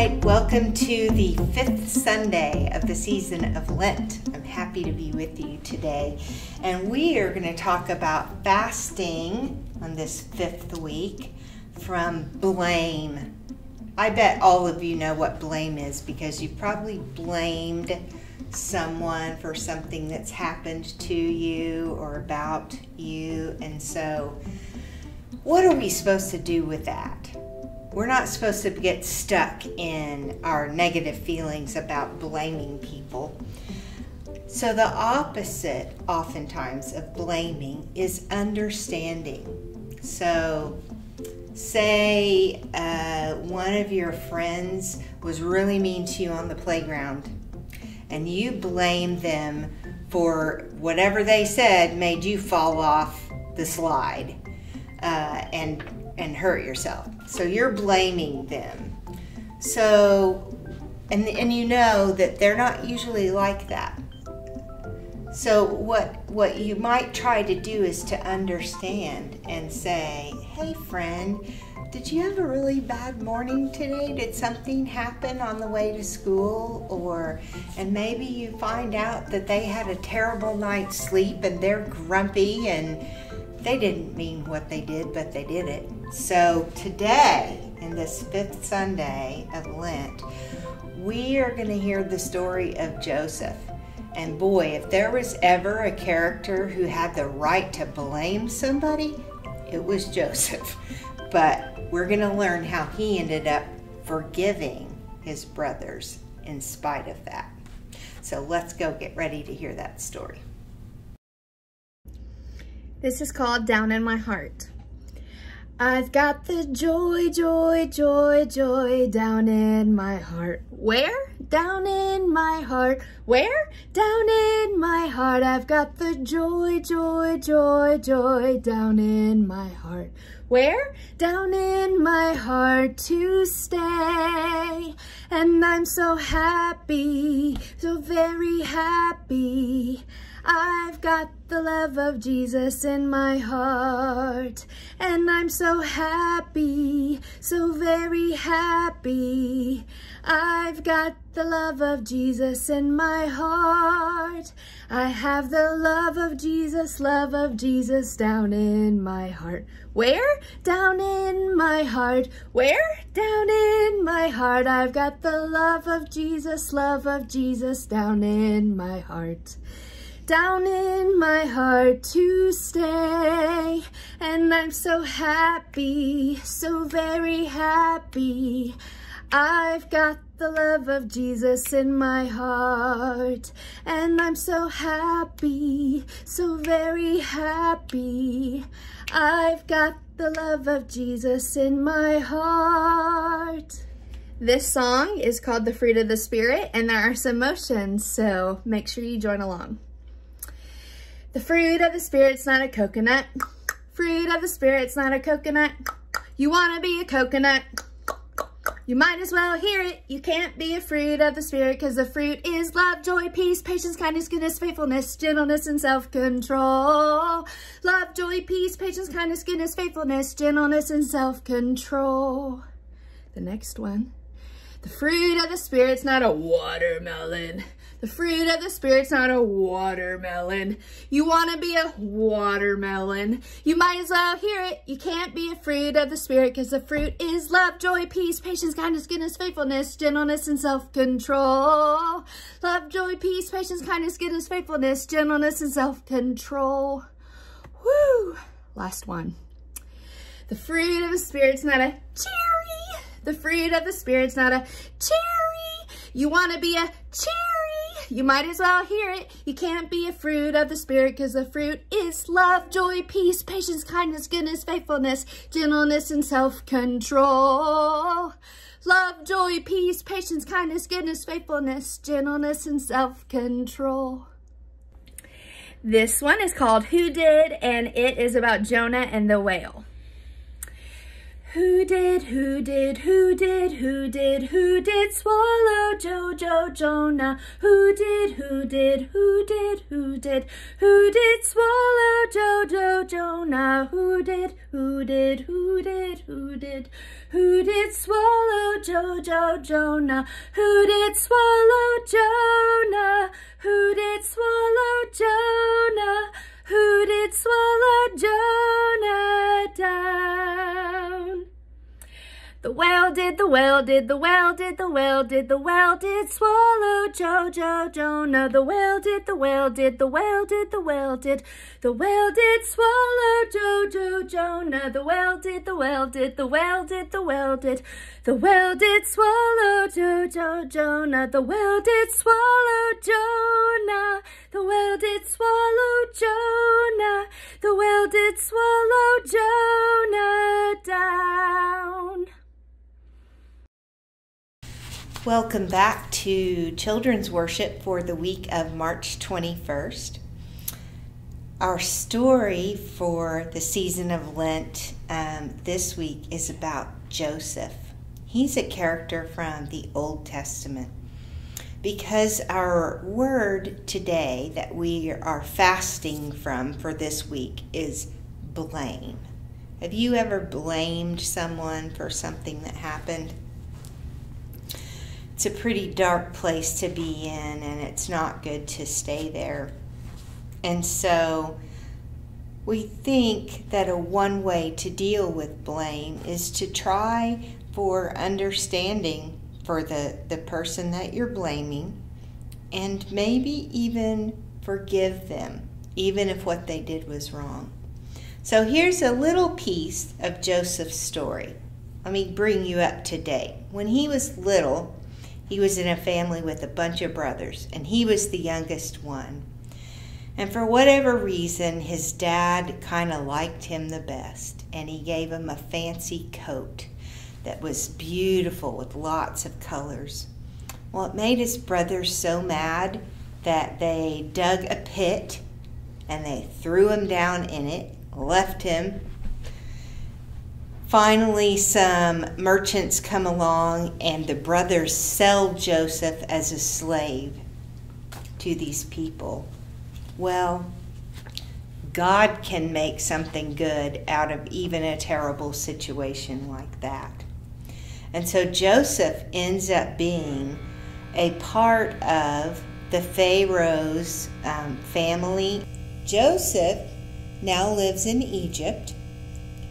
right, welcome to the 5th Sunday of the season of Lent. I'm happy to be with you today. And we are going to talk about fasting on this 5th week from blame. I bet all of you know what blame is because you probably blamed someone for something that's happened to you or about you. And so, what are we supposed to do with that? We're not supposed to get stuck in our negative feelings about blaming people. So the opposite, oftentimes, of blaming is understanding. So say one of your friends was really mean to you on the playground and you blame them for whatever they said made you fall off the slide and hurt yourself. So you're blaming them. So, and you know that they're not usually like that. So what you might try to do is to understand and say, hey friend, did you have a really bad morning today? Did something happen on the way to school? And maybe you find out that they had a terrible night's sleep and they're grumpy and they didn't mean what they did, but they did it. So today, in this 5th Sunday of Lent, we are going to hear the story of Joseph. And boy, if there was ever a character who had the right to blame somebody, it was Joseph. But we're going to learn how he ended up forgiving his brothers in spite of that. So let's go get ready to hear that story. This is called Down in My Heart. I've got the joy, joy, joy, joy down in my heart. Where? Down in my heart. Where? Down in my heart. I've got the joy, joy, joy, joy down in my heart. Where? Down in my heart to stay. And I'm so happy, so very happy. I've got the love of Jesus in my heart. And I'm so happy, so very happy. I've got the love of Jesus in my heart. I have the love of Jesus down in my heart. Where? Down in my heart. Where? Down in my heart. I've got the love of Jesus down in my heart. Down in my heart to stay. And I'm so happy, so very happy. I've got the love of Jesus in my heart. And I'm so happy, so very happy. I've got the love of Jesus in my heart. This song is called The Fruit of the Spirit, and there are some motions, so make sure you join along. The fruit of the Spirit's not a coconut. Fruit of the Spirit's not a coconut. You want to be a coconut. You might as well hear it. You can't be a fruit of the Spirit because the fruit is love, joy, peace, patience, kindness, goodness, faithfulness, gentleness, and self-control. Love, joy, peace, patience, kindness, goodness, faithfulness, gentleness, and self-control. The next one. The fruit of the Spirit's not a watermelon. The fruit of the Spirit's not a watermelon. You want to be a watermelon. You might as well hear it. You can't be a fruit of the Spirit because the fruit is love, joy, peace, patience, kindness, goodness, faithfulness, gentleness, and self-control. Love, joy, peace, patience, kindness, goodness, faithfulness, gentleness, and self-control. Woo! Last one. The fruit of the Spirit's not a cherry. The fruit of the Spirit's not a cherry. You want to be a cherry. You might as well hear it. You can't be a fruit of the Spirit because the fruit is love, joy, peace, patience, kindness, goodness, faithfulness, gentleness, and self-control. Love, joy, peace, patience, kindness, goodness, faithfulness, gentleness, and self-control. This one is called Who Did, and it is about Jonah and the whale. Who did swallow Jonah? Who did swallow Jonah? Who did swallow Jonah? Who did swallow Jonah? Who did swallow Jonah? Who did swallow Jonah down? The whale did swallow Jonah. The whale did swallow Jonah. The whale did swallow Jonah. The whale did swallow Jonah. The whale did swallow Jonah. The whale did swallow Jonah. The whale did swallow Jonah down. Welcome back to Children's Worship for the week of March 21st. Our story for the season of Lent this week is about Joseph. He's a character from the Old Testament. Because our word today that we are fasting from for this week is blame. Have you ever blamed someone for something that happened? It's a pretty dark place to be in, and it's not good to stay there. And so we think that one way to deal with blame is to try for understanding for the person that you're blaming, and maybe even forgive them, even if what they did was wrong. So here's a little piece of Joseph's story. Let me bring you up to date. When he was little, he was in a family with a bunch of brothers, and he was the youngest one. And for whatever reason, his dad kind of liked him the best, and he gave him a fancy coat that was beautiful with lots of colors. Well, it made his brothers so mad that they dug a pit and they threw him down in it, left him. Finally, some merchants come along and the brothers sell Joseph as a slave to these people. Well, God can make something good out of even a terrible situation like that. And so Joseph ends up being a part of the Pharaoh's family. Joseph now lives in Egypt,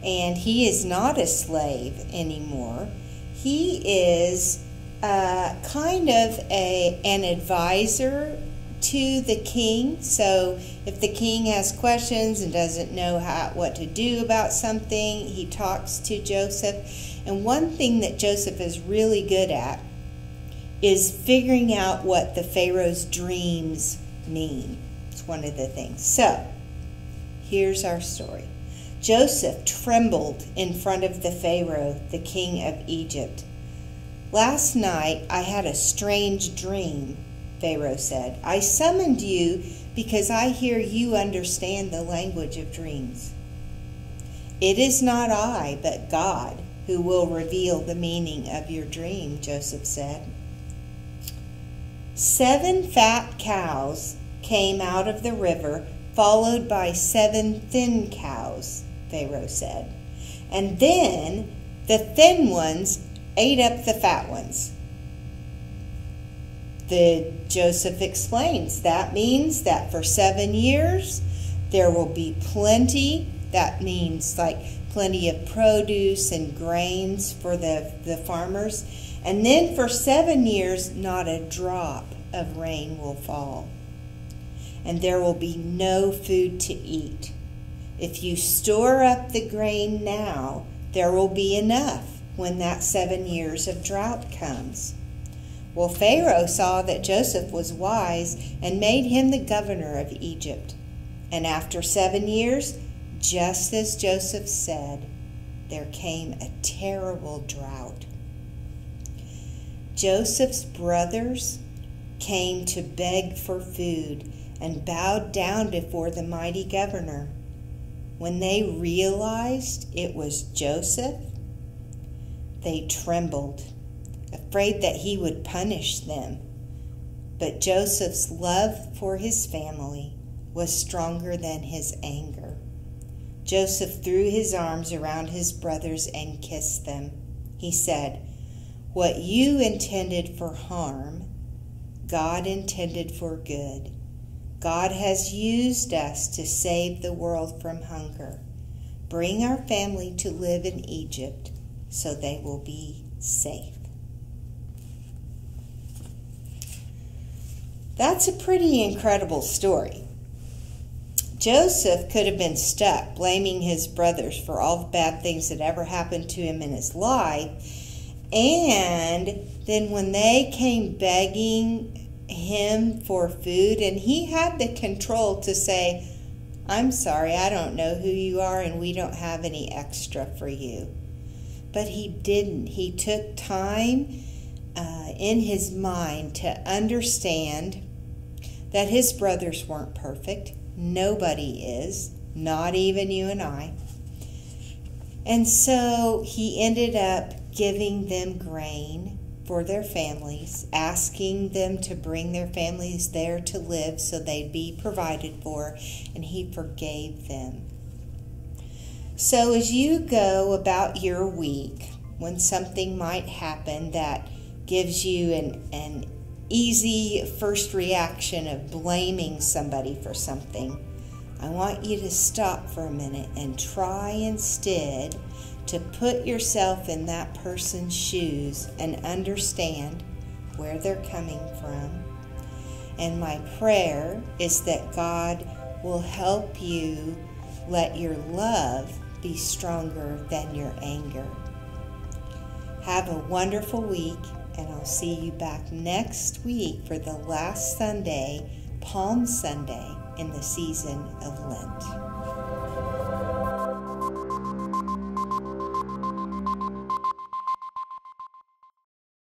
and he is not a slave anymore. He is kind of an advisor to the king. So if the king has questions and doesn't know what to do about something, he talks to Joseph. And one thing that Joseph is really good at is figuring out what the Pharaoh's dreams mean. It's one of the things. So here's our story. Joseph trembled in front of the Pharaoh, the king of Egypt. "Last night I had a strange dream," Pharaoh said. "I summoned you because I hear you understand the language of dreams." "It is not I, but God, who will reveal the meaning of your dream," Joseph said. 7 fat cows came out of the river, followed by 7 thin cows, Pharaoh said. "And then the thin ones ate up the fat ones." Joseph explains that means that for 7 years there will be plenty. That means like plenty of produce and grains for the farmers. And then for 7 years, not a drop of rain will fall. And there will be no food to eat. If you store up the grain now, there will be enough when that 7 years of drought comes. Well, Pharaoh saw that Joseph was wise and made him the governor of Egypt. And after 7 years, just as Joseph said, there came a terrible drought. Joseph's brothers came to beg for food and bowed down before the mighty governor. When they realized it was Joseph, They trembled, afraid that he would punish them. But Joseph's love for his family was stronger than his anger. Joseph threw his arms around his brothers and kissed them. He said, "What you intended for harm, God intended for good. God has used us to save the world from hunger. Bring our family to live in Egypt so they will be safe." That's a pretty incredible story. Joseph could have been stuck blaming his brothers for all the bad things that ever happened to him in his life. And then when they came begging him for food, and he had the control to say, "I'm sorry, I don't know who you are and we don't have any extra for you." But he didn't. He took time in his mind to understand that his brothers weren't perfect. Nobody is, not even you and I. And so he ended up giving them grain for their families, asking them to bring their families there to live so they'd be provided for, and he forgave them. So as you go about your week, when something might happen that gives you an easy first reaction of blaming somebody for something, I want you to stop for a minute and try instead to put yourself in that person's shoes and understand where they're coming from. And my prayer is that God will help you let your love be stronger than your anger. Have a wonderful week, and I'll see you back next week for the last Sunday, Palm Sunday, in the season of Lent.